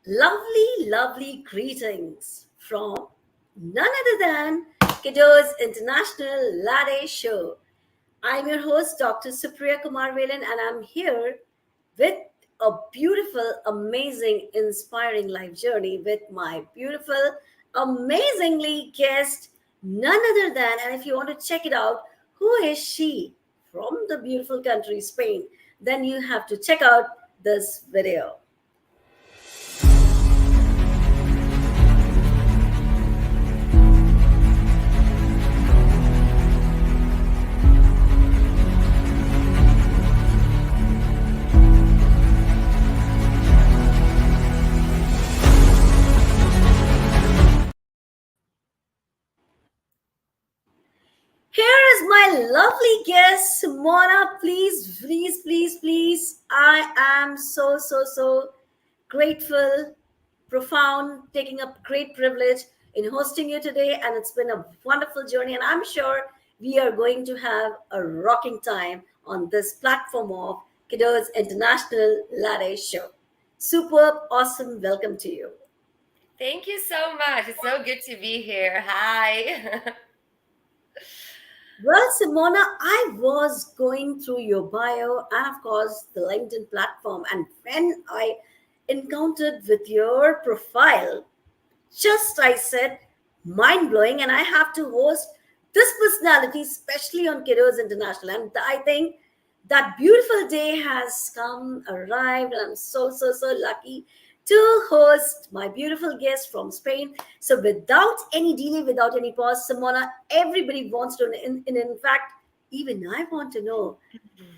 Lovely, lovely greetings from none other than KUDOS International Latte Show. I'm your host, Dr. Supriya Kumaravelan, and I'm here with a beautiful, amazing, inspiring life journey with my beautiful, amazingly guest, none other than, and if you want to check it out, who is she from the beautiful country, Spain, then you have to check out this video. Here is my lovely guest, Simona. Please, please, please, please. I am so grateful, profound, taking up great privilege in hosting you today. And it's been a wonderful journey. And I'm sure we are going to have a rocking time on this platform of Kiddo's International Latte Show. Superb, awesome. Welcome to you. Thank you so much. It's so good to be here. Hi. Well, Simona, I was going through your bio and, of course, the LinkedIn platform. And when I encountered with your profile, just I said, mind blowing. And I have to host this personality, especially on Kiddos International. And I think that beautiful day has come, arrived, and I'm so lucky to host my beautiful guest from Spain. So, without any delay, without any pause, Simona, everybody wants to, in fact, even I want to know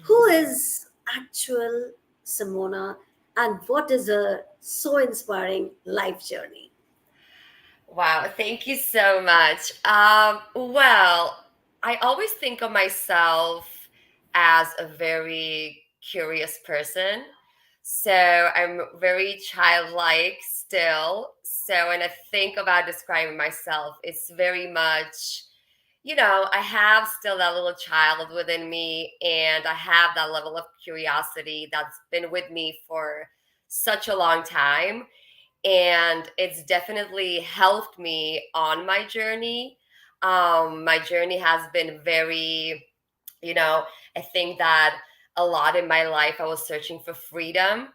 who is actual Simona and what is a so inspiring life journey. Wow, thank you so much. I always think of myself as a very curious person. So I'm very childlike still. So when I think about describing myself, it's very much, I have still that little child within me, and I have that level of curiosity that's been with me for such a long time. And it's definitely helped me on my journey. My journey has been very, you know, I think that a lot in my life I was searching for freedom.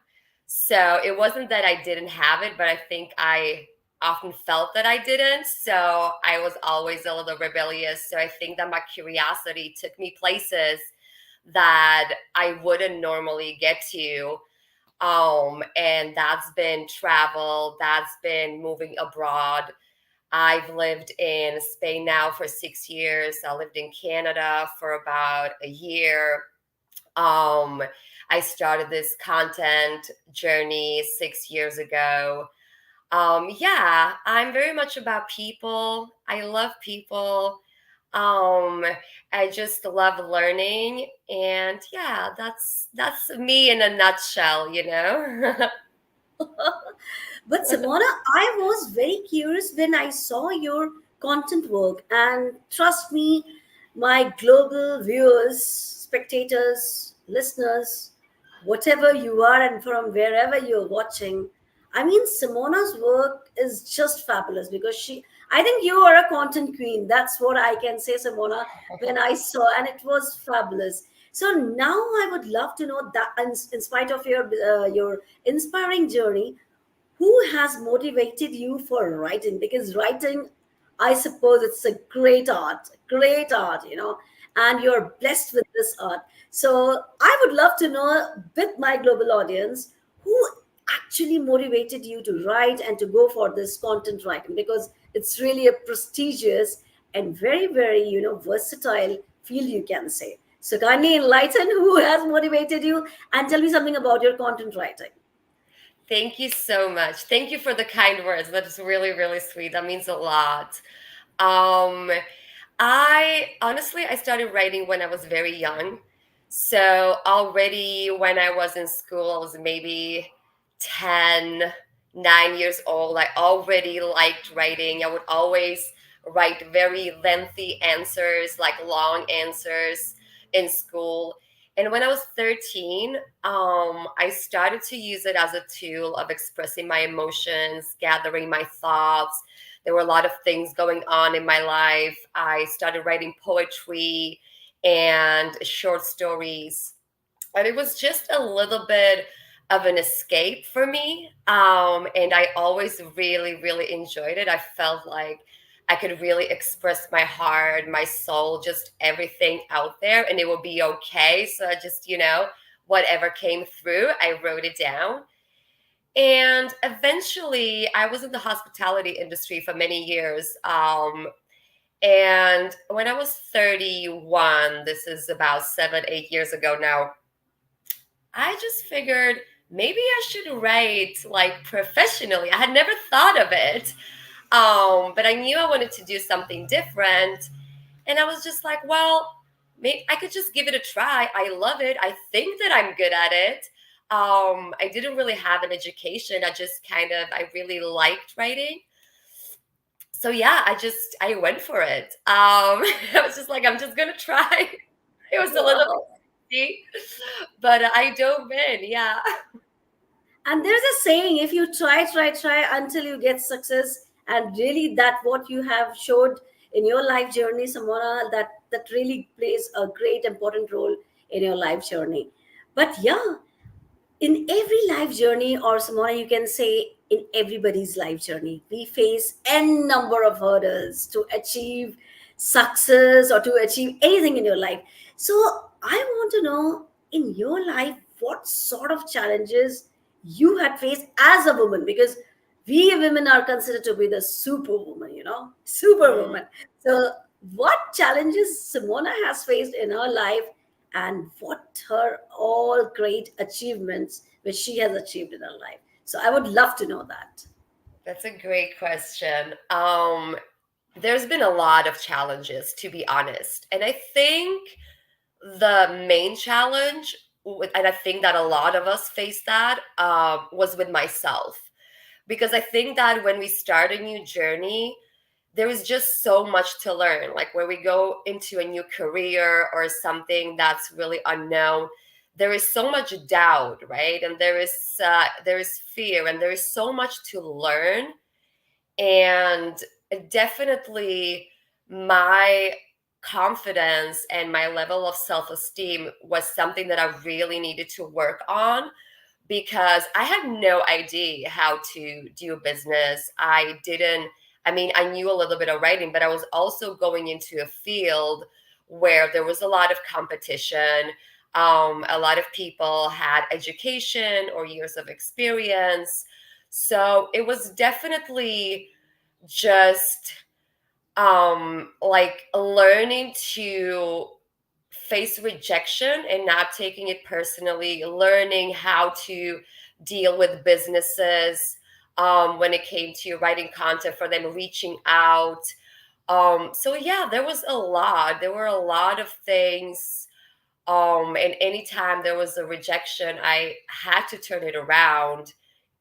So it wasn't that I didn't have it, but I think I often felt that I didn't. So I was always a little rebellious. So I think that my curiosity took me places that I wouldn't normally get to. And that's been travel, that's been moving abroad. I've lived in Spain now for 6 years. I lived in Canada for about a year. Um, I started this content journey 6 years ago. Yeah, I'm very much about people. I love people. Um, I just love learning, and yeah, that's me in a nutshell. But Simona, I was very curious when I saw your content work, and trust me, my global viewers, spectators, listeners, whatever you are, and from wherever you're watching, I mean, Simona's work is just fabulous because I think you are a content queen. That's what I can say, Simona, when I saw, and it was fabulous. So now I would love to know that, in spite of your inspiring journey, who has motivated you for writing? Because writing, I suppose it's a great art, and you're blessed with this art. So I would love to know, with my global audience, who actually motivated you to write and to go for this content writing, because it's really a prestigious and very versatile field, you can say. So kindly enlighten who has motivated you and tell me something about your content writing. Thank you so much. Thank you for the kind words. That is really, really sweet. That means a lot. Um, I started writing when I was very young. So already when I was in school, I was maybe 10, 9 years old. I already liked writing. I would always write very lengthy answers, like long answers in school. And when I was 13, I started to use it as a tool of expressing my emotions, gathering my thoughts. There were a lot of things going on in my life. I started writing poetry and short stories. And it was just a little bit of an escape for me. And I always really, really enjoyed it. I felt like I could really express my heart, my soul, just everything out there, and it will be okay. So I just, whatever came through, I wrote it down. And eventually, I was in the hospitality industry for many years. And when I was 31, this is about 7, 8 years ago now, I just figured maybe I should write like professionally. I had never thought of it. But I knew I wanted to do something different. And I was just like, well, maybe I could just give it a try. I love it. I think that I'm good at it. I didn't really have an education. I really liked writing. So yeah, I went for it. I was just like, I'm just going to try. It was a little Wow. risky, but I dove in. Yeah. And there's a saying, if you try until you get success, and really that what you have showed in your life journey, Samona, that really plays a great important role in your life journey. But yeah, in every life journey, or Simona, you can say in everybody's life journey, we face n number of hurdles to achieve success or to achieve anything in your life. So I want to know, in your life, what sort of challenges you had faced as a woman, because we women are considered to be the superwoman, superwoman. So what challenges Simona has faced in her life, and what her all great achievements which she has achieved in her life. So I would love to know that. That's a great question. There's been a lot of challenges, to be honest. And I think the main challenge, and I think that a lot of us face that, was with myself. Because I think that when we start a new journey, there is just so much to learn. Like when we go into a new career or something that's really unknown, there is so much doubt, right? And there is fear, and there is so much to learn. And definitely my confidence and my level of self-esteem was something that I really needed to work on, because I had no idea how to do business. I knew a little bit of writing, but I was also going into a field where there was a lot of competition. A lot of people had education or years of experience. So it was definitely just like learning to face rejection and not taking it personally, learning how to deal with businesses when it came to writing content for them, reaching out. So yeah, there was a lot. There were a lot of things. And anytime there was a rejection, I had to turn it around,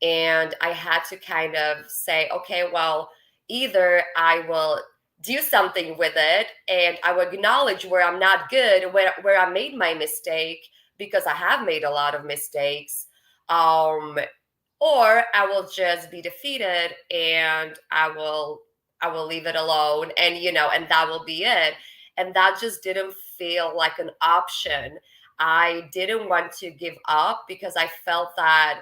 and I had to kind of say, okay, well, either I will do something with it and I will acknowledge where I'm not good, where I made my mistake, because I have made a lot of mistakes. Um, or I will just be defeated and I will leave it alone, and that will be it. And that just didn't feel like an option. I didn't want to give up, because I felt that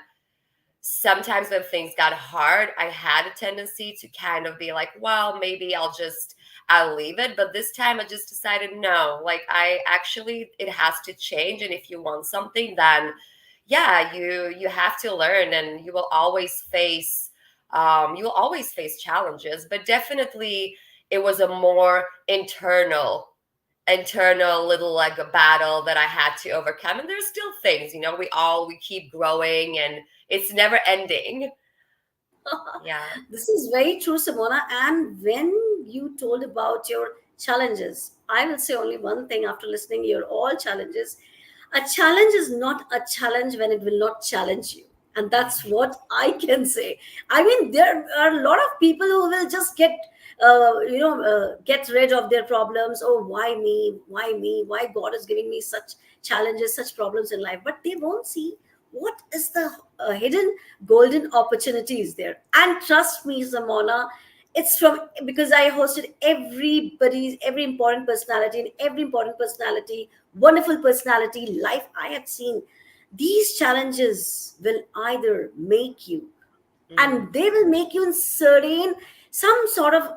sometimes when things got hard, I had a tendency to kind of be like, well, maybe I'll leave it. But this time I just decided, no, like it has to change. And if you want something, then yeah, you have to learn, and you will always face challenges. But definitely it was a more internal little like a battle that I had to overcome. And there's still things, we keep growing, and it's never ending. Yeah. This is very true, Simona. And when you told about your challenges, I will say only one thing after listening your all challenges. A challenge is not a challenge when it will not challenge you. And that's what I can say. I mean, there are a lot of people who will just get get rid of their problems. Oh, why me? Why me? Why God is giving me such challenges, such problems in life? But they won't see what is the hidden golden opportunities there. And trust me, Simona, it's from because I hosted every important personality, and every important personality, wonderful personality, life I have seen. These challenges will either make you, Mm. and they will make you in certain some sort of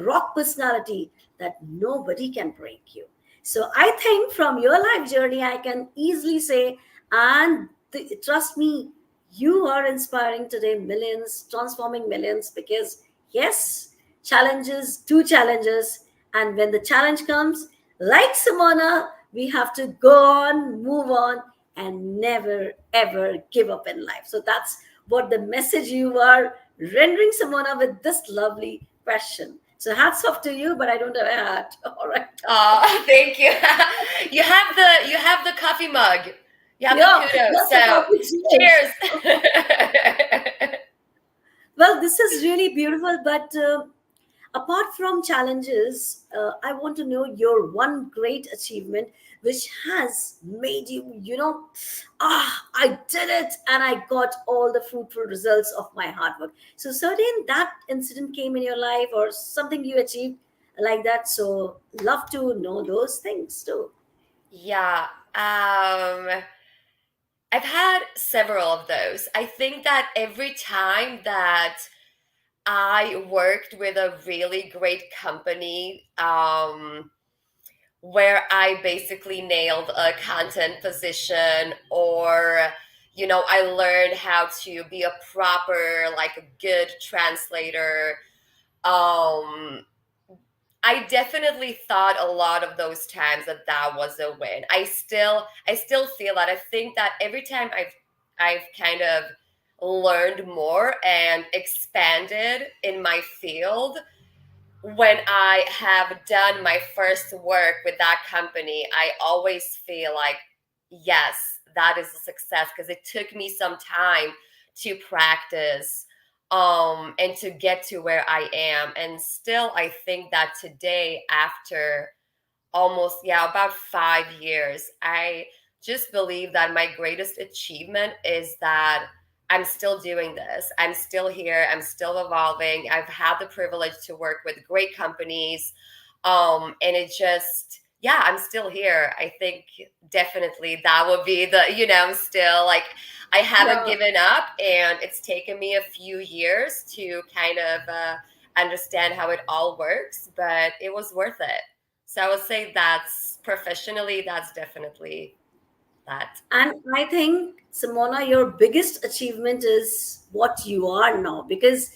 rock personality that nobody can break you. So I think from your life journey I can easily say, and trust me, you are inspiring today millions, transforming millions, because yes, challenges, two challenges, and when the challenge comes, like Simona, we have to go on, move on, and never ever give up in life. So that's what the message you are rendering, Simona, with this lovely question. So hats off to you, but I don't have a hat. All right. Oh, thank you. You have the coffee mug. You have the Yeah, kudos. that's the So topic. Cheers. cheers. Well, this is really beautiful, but apart from challenges, I want to know your one great achievement which has made you, I did it and I got all the fruitful results of my hard work. So, certain that incident came in your life or something you achieved like that. So, love to know those things too. Yeah. I've had several of those. I think that every time that I worked with a really great company, where I basically nailed a content position, or I learned how to be a proper, like a good translator. um I definitely thought a lot of those times that that was a win. I still feel that. I think that every time I've kind of learned more and expanded in my field, when I have done my first work with that company, I always feel like, yes, that is a success, because it took me some time to practice, and to get to where I am. And still, I think that today, after almost, yeah, about 5 years, I just believe that my greatest achievement is that I'm still doing this. I'm still here. I'm still evolving. I've had the privilege to work with great companies. And it just, yeah, I'm still here. I think definitely that would be I'm still like, I haven't Yeah. given up, and it's taken me a few years to kind of understand how it all works, but it was worth it. So I would say that's professionally, that's definitely that. And I think, Simona, your biggest achievement is what you are now, because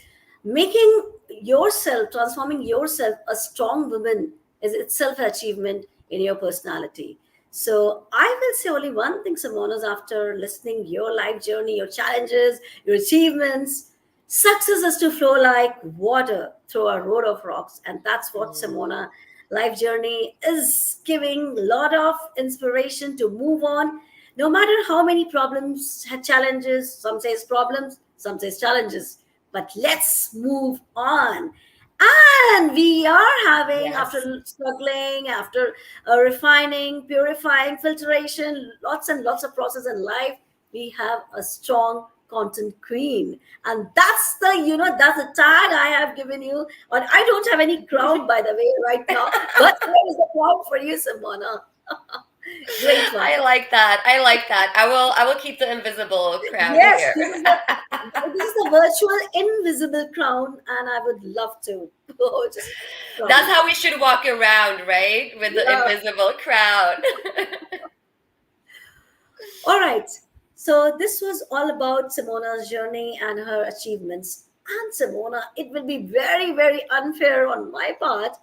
making yourself, transforming yourself a strong woman is itself an achievement in your personality. So I will say only one thing, Simona's, after listening your life journey, your challenges, your achievements. Success is to flow like water through a road of rocks. And that's what Mm, Simona life journey is giving a lot of inspiration to move on, no matter how many problems, challenges, some says problems, some says challenges, but let's move on. And we are having, yes. after struggling, after refining, purifying, filtration, lots and lots of process in life, we have a strong content queen. And that's that's the tag I have given you. And I don't have any crown, by the way, right now, but here is the crown for you, Simona. Great one. I like that. I like that. I will keep the invisible crown Yes, here. this is the virtual invisible crown, and I would love to just That's crown you. how we should walk around, right? With the Yeah. invisible crown. All right. So this was all about Simona's journey and her achievements. And Simona, it will be very, very unfair on my part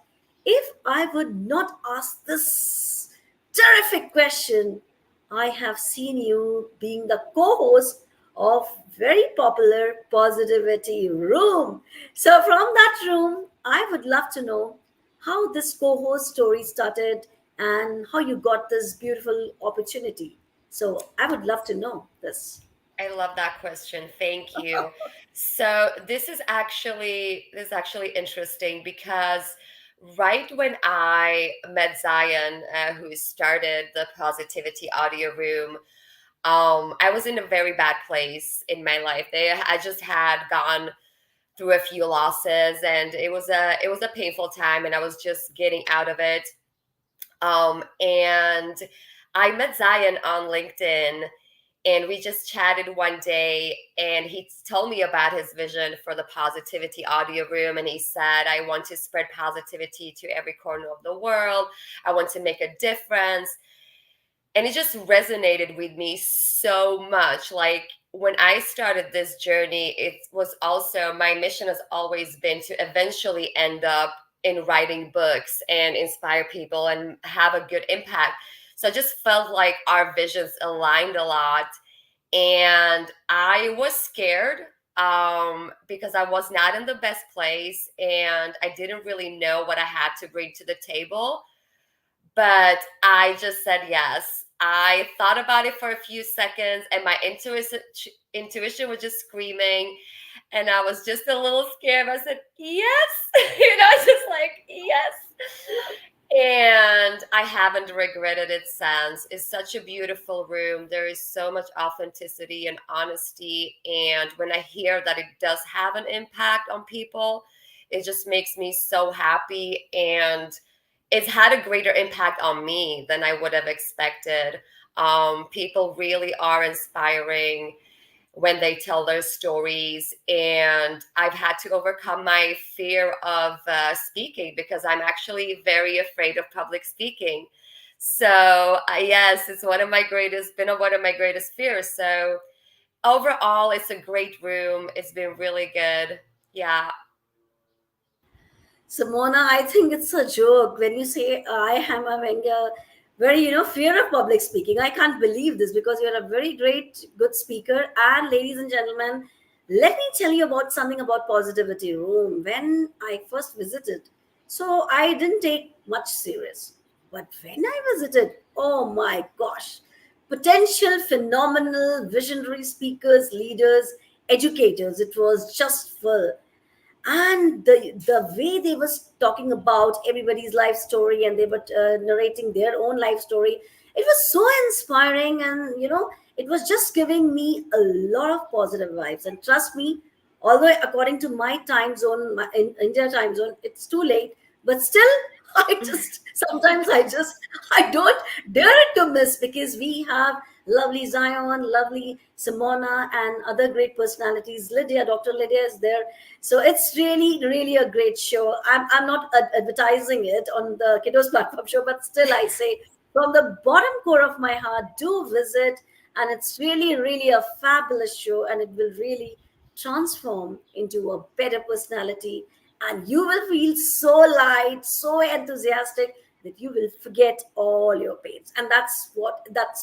if I would not ask this terrific question. I have seen you being the co-host of very popular Positivity Room. So from that room, I would love to know how this co-host story started and how you got this beautiful opportunity. So I would love to know this. I love that question. Thank you. So this is actually interesting because right when I met Zion, who started the Positivity Audio Room, I was in a very bad place in my life. I just had gone through a few losses, and it was a painful time, and I was just getting out of it. And I met Zion on LinkedIn, and we just chatted one day, and he told me about his vision for the Positivity Audio Room, and he said, I want to spread positivity to every corner of the world. I want to make a difference. And it just resonated with me so much. Like, when I started this journey, it was also, my mission has always been to eventually end up in writing books and inspire people and have a good impact. So I just felt like our visions aligned a lot. And I was scared, because I was not in the best place and I didn't really know what I had to bring to the table. But I just said yes. I thought about it for a few seconds, and my intuition was just screaming, and I was just a little scared. I said yes, just like yes. And I haven't regretted it since. It's such a beautiful room. There is so much authenticity and honesty. And when I hear that it does have an impact on people, it just makes me so happy. And it's had a greater impact on me than I would have expected. People really are inspiring when they tell their stories. And I've had to overcome my fear of speaking, because I'm actually very afraid of public speaking. So yes, it's been one of my greatest fears. So overall, it's a great room. It's been really good. Yeah. Simona, I think it's a joke when you say I am having a very, fear of public speaking. I can't believe this because you're a very great, good speaker. And ladies and gentlemen, let me tell you about something about Positivity Room. When I first visited, so I didn't take much serious. But when I visited, oh my gosh, potential phenomenal visionary speakers, leaders, educators, it was just full. And the way they was talking about everybody's life story, and they were narrating their own life story, it was so inspiring. And it was just giving me a lot of positive vibes. And trust me, although according to my time zone, in India time zone, it's too late, but still I just sometimes I don't dare it to miss, because we have lovely Zion, lovely Simona, and other great personalities. Dr. Lydia is there. So it's really, really a great show. I'm not advertising it on the Kiddos platform show, but still I say from the bottom core of my heart, do visit. And it's really, really a fabulous show, and it will really transform into a better personality. And you will feel so light, so enthusiastic, that you will forget all your pains. And that's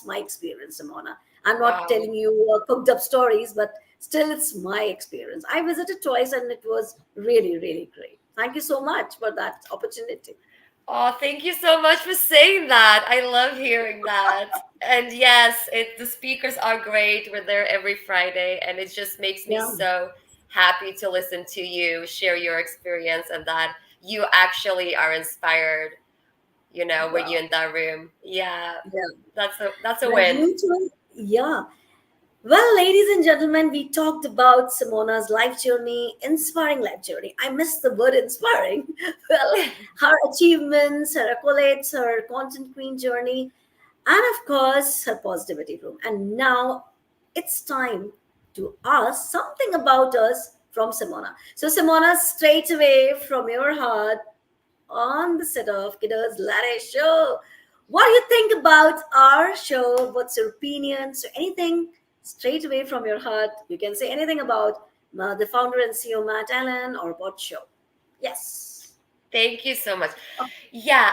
my experience, Simona. I'm not Wow. telling you cooked up stories, but still it's my experience. I visited twice, and it was really, really great. Thank you so much for that opportunity. Oh, thank you so much for saying that. I love hearing that. And yes, the speakers are great. We're there every Friday, and it just makes me Yeah, so happy to listen to you share your experience, and that you actually are inspired, when wow. you're in that room. Yeah, Yeah. that's a Well, win. you too. Yeah. Well, ladies and gentlemen, we talked about Simona's life journey, inspiring life journey. I missed the word inspiring. Well, her achievements, her accolades, her content queen journey, and of course, her positivity room. And now it's time to ask something about us from Simona. So, Simona, straight away from your heart, on the set of Kiddos Latte show. What do you think about our show? What's your opinion? So anything straight away from your heart. You can say anything about the founder and CEO Matt Allen, or about show. Yes. Thank you so much. Oh, Yeah,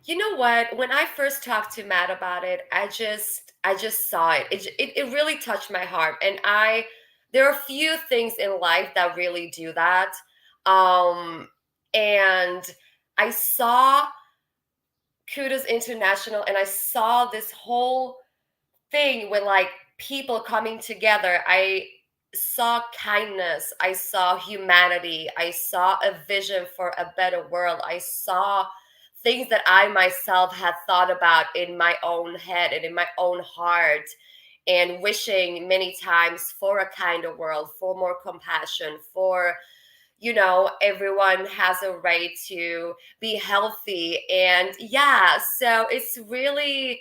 you know what? When I first talked to Matt about it, I just saw it. It really touched my heart. And there are a few things in life that really do that. Um, and I saw Kudos International, and I saw this whole thing with, like, people coming together. I saw kindness, I saw humanity, I saw a vision for a better world. I saw things that I myself had thought about in my own head and in my own heart, and wishing many times for a kinder world, for more compassion, for, everyone has a right to be healthy. And yeah, so it's really,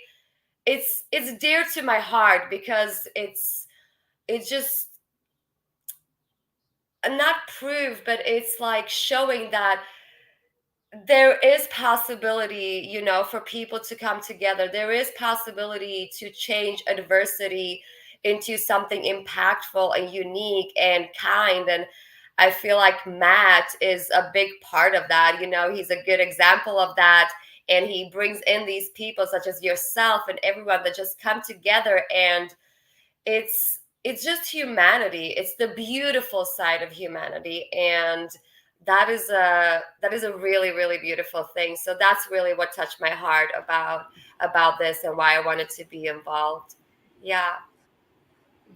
it's dear to my heart, because it's just not proof, but it's like showing that there is possibility, for people to come together. There is possibility to change adversity into something impactful and unique and kind. And I feel like Matt is a big part of that. He's a good example of that. And he brings in these people such as yourself and everyone that just come together, and it's just humanity. It's the beautiful side of humanity, and that is a really, really beautiful thing. So that's really what touched my heart about this, and why I wanted to be involved. Yeah.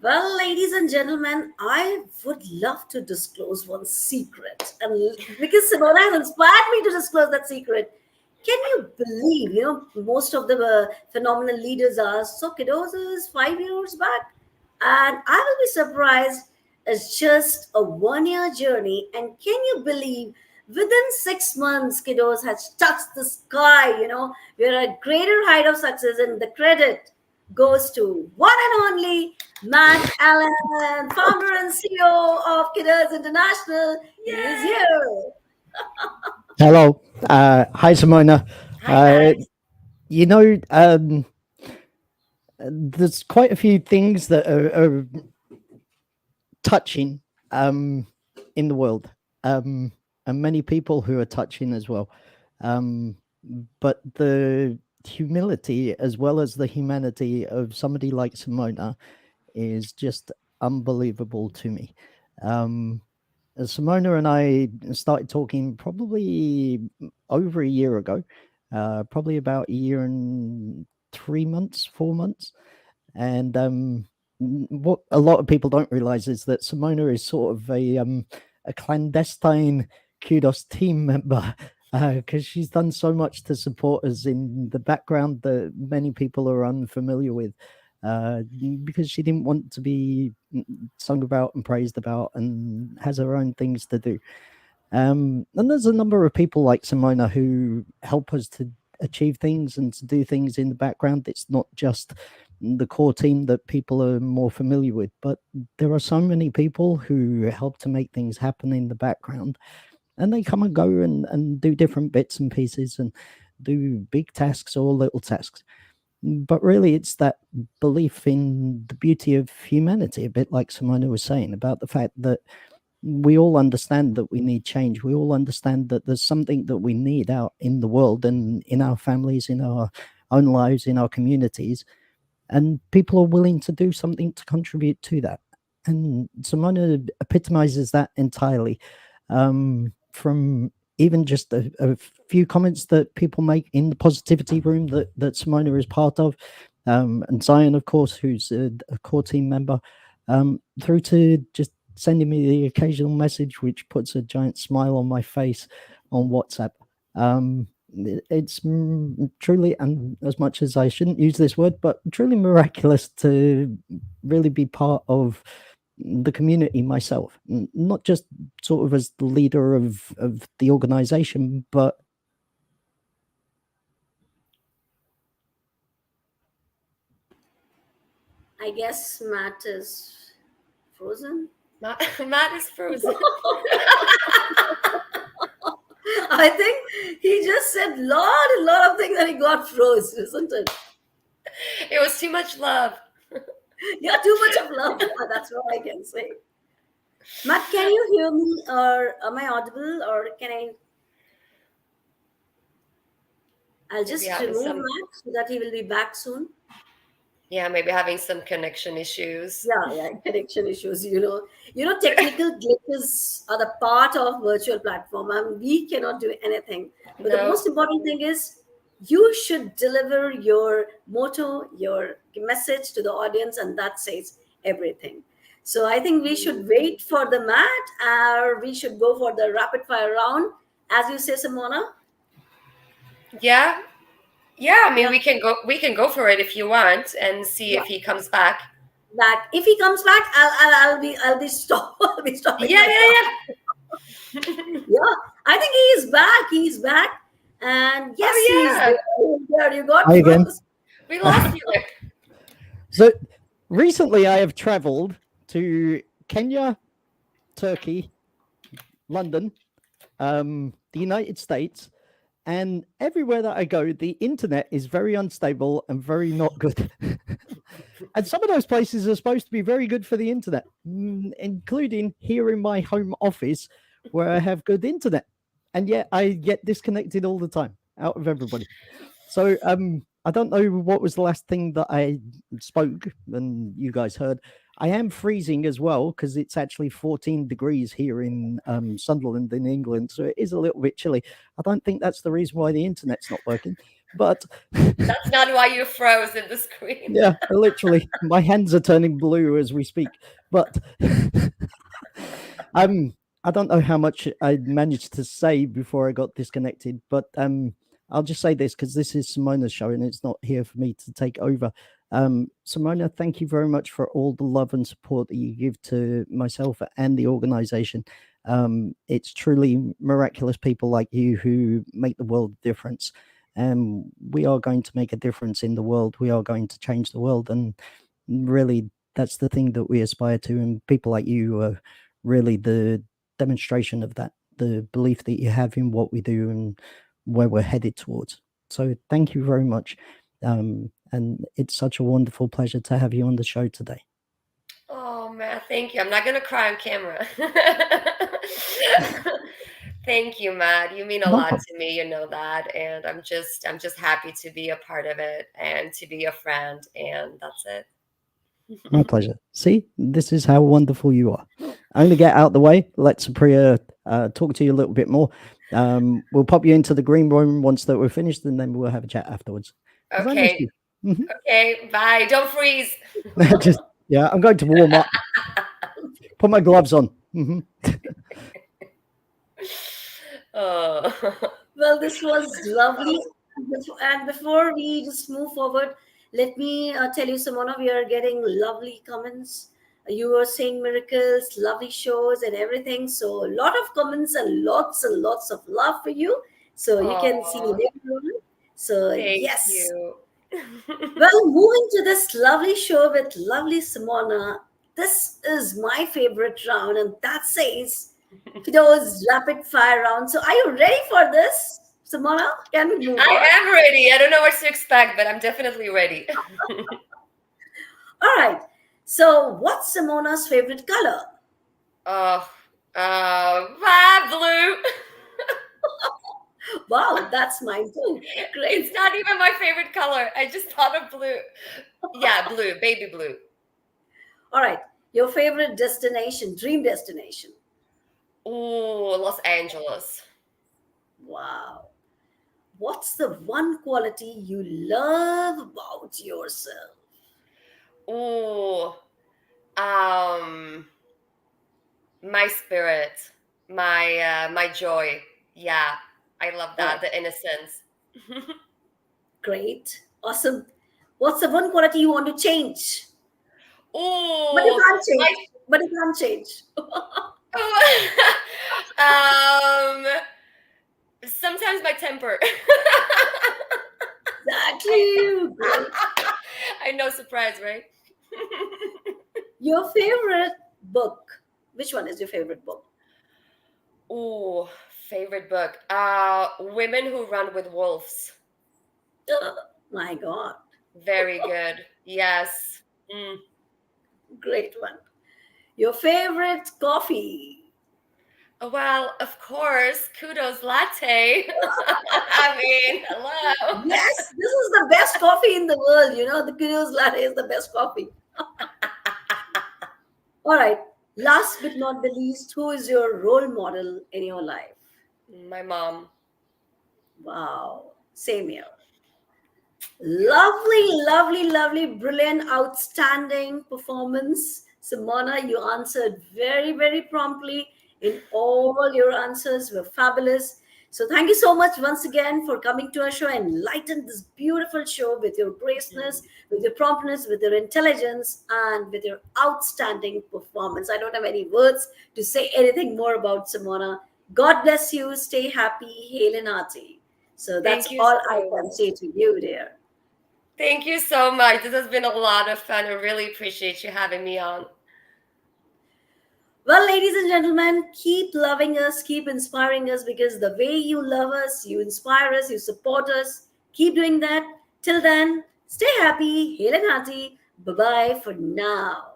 Well, ladies and gentlemen, I would love to disclose one secret. And because Simona has inspired me to disclose that secret, can you believe, most of the phenomenal leaders are so kiddos is 5 years back. And I will be surprised. It's just a 1 year journey. And can you believe within 6 months, kiddos has touched the sky? We're at greater height of success, and the credit goes to one and only Matt Allen, founder and CEO of KUDOS International. He is Yay! here. Hello. Hi, Simona. Hi, Matt. You know, there's quite a few things that are touching in the world, and many people who are touching as well. But the humility as well as the humanity of somebody like Simona is just unbelievable to me. Simona and I started talking probably over a year ago, probably about a year and 3 months, 4 months. And what a lot of people don't realize is that Simona is sort of a clandestine KUDOS team member, because she's done so much to support us in the background that many people are unfamiliar with. Because she didn't want to be sung about and praised about, and has her own things to do. And there's a number of people like Simona who help us to achieve things and to do things in the background. It's not just the core team that people are more familiar with, but there are so many people who help to make things happen in the background, and they come and go and do different bits and pieces and do big tasks or little tasks. But really, it's that belief in the beauty of humanity, a bit like Simona was saying, about the fact that we all understand that we need change. We all understand that there's something that we need out in the world and in our families, in our own lives, in our communities. And people are willing to do something to contribute to that. And Simona epitomizes that entirely. From even just a few comments that people make in the positivity room that Simona is part of, and Zion, of course, who's a core team member, through to just sending me the occasional message which puts a giant smile on my face on WhatsApp. It's truly, and as much as I shouldn't use this word, but truly miraculous to really be part of the community myself, not just sort of as the leader of the organization, but I guess Matt is frozen. Matt is frozen. I think he just said a lot of things and he got froze, isn't it? It was too much love. Yeah, too much of love. That's what I can say. Matt, can you hear me, or am I audible, or can I? I'll Maybe just having remove some, Matt so that he will be back soon. yeah, maybe having some connection issues. Yeah, connection issues. Technical glitches are the part of virtual platform, and we cannot do anything. But the No. most important thing is you should deliver your motto, your message to the audience, and that says everything. So I think we should wait for the mat, or we should go for the rapid fire round, as you say, Simona. Yeah. Yeah, I mean Yeah, we can go for it if you want and see yeah. if he comes back. That if he comes back, I'll be stop I'll be stopping Yeah, my yeah, clock. yeah. Yeah, I think he is back. He's back, and yes, he Oh is yeah. there. He's there. You got Hi again. froze. We lost you there. So recently I have traveled to Kenya, Turkey, London, the United States, and everywhere that I go, the internet is very unstable and very not good. And some of those places are supposed to be very good for the internet, including here in my home office where I have good internet. And yet I get disconnected all the time out of everybody. So I don't know what was the last thing that I spoke and you guys heard. I am freezing as well because it's actually 14 degrees here in Sunderland in England, so it is a little bit chilly. I don't think that's the reason why the internet's not working, but That's not why you froze in the screen. yeah, literally, my hands are turning blue as we speak. But I don't know how much I managed to say before I got disconnected, but I'll just say this because this is Simona's show and it's not here for me to take over. Simona, thank you very much for all the love and support that you give to myself and the organization. It's truly miraculous people like you who make the world a difference. And we are going to make a difference in the world. We are going to change the world. And really, that's the thing that we aspire to. And people like you are really the demonstration of that, the belief that you have in what we do and where we're headed towards. So thank you very much. And it's such a wonderful pleasure to have you on the show today. Oh man, thank you. I'm not gonna cry on camera. Thank you, Matt. You mean a No lot problem. to me, you know that, and I'm just happy to be a part of it and to be a friend, and that's it. My pleasure. See, this is how wonderful you are. I'm going to get out the way. Let Supriya talk to you a little bit more. We'll pop you into the green room once that we're finished, and then we'll have a chat afterwards. Because I miss Okay. you. Mhm. Okay, bye. Don't freeze. Just yeah, I'm going to warm up. Put my gloves on. Oh. Well, this was lovely. And before we just move forward, let me tell you, Simona, we are getting lovely comments. You were saying miracles, lovely shows, and everything. So, a lot of comments and lots of love for you. So, you can see Oh, everyone. So, thank yes. you. Well, moving to this lovely show with lovely Simona, this is my favorite round, and that says Kudos Rapid Fire Round. So, are you ready for this, Simona? Can we move I on? am ready. I don't know what to expect, but I'm definitely ready. All right. So, what's Simona's favorite color? Oh, bye, blue. Wow, that's mine too. It's Great. not even my favorite color. I just thought of blue. Yeah, blue, baby blue. All right. Your favorite destination, dream destination. Ooh, Los Angeles. Wow. What's the one quality you love about yourself? Ooh, um, my spirit, my joy. Yeah, I love All that. right. The innocence. Great. Awesome. What's the one quality you want to change? But you Ooh, can't my change. But you can't change. um, sometimes my temper. Exactly. Great. I know, surprise, right? Your favorite book. Which one is your favorite book? Ooh, favorite book. Women Who Run with Wolves. My God. Very good. Yes. Mm. Great one. Your favorite coffee. Well, of course, Kudos Latte. I mean, hello. Yes, this is the best coffee in the world. You know, the Kudos Latte is the best coffee. All right. Last but not the least, who is your role model in your life? My mom. Wow. Same here. Lovely, lovely, lovely, brilliant, outstanding performance. Simona, you answered very, very promptly. In all your answers were fabulous. So thank you so much once again for coming to our show and lighten this beautiful show with your gracefulness, with your promptness, with your intelligence, and with your outstanding performance. I don't have any words to say anything more about Simona. God bless you. Stay happy, hail and hearty. So that's Thank you all I so can much. say to you, dear. Thank you so much. This has been a lot of fun. I really appreciate you having me on. Well, ladies and gentlemen, keep loving us, keep inspiring us because the way you love us, you inspire us, you support us. Keep doing that. Till then, stay happy, hail and hearty. Bye bye for now.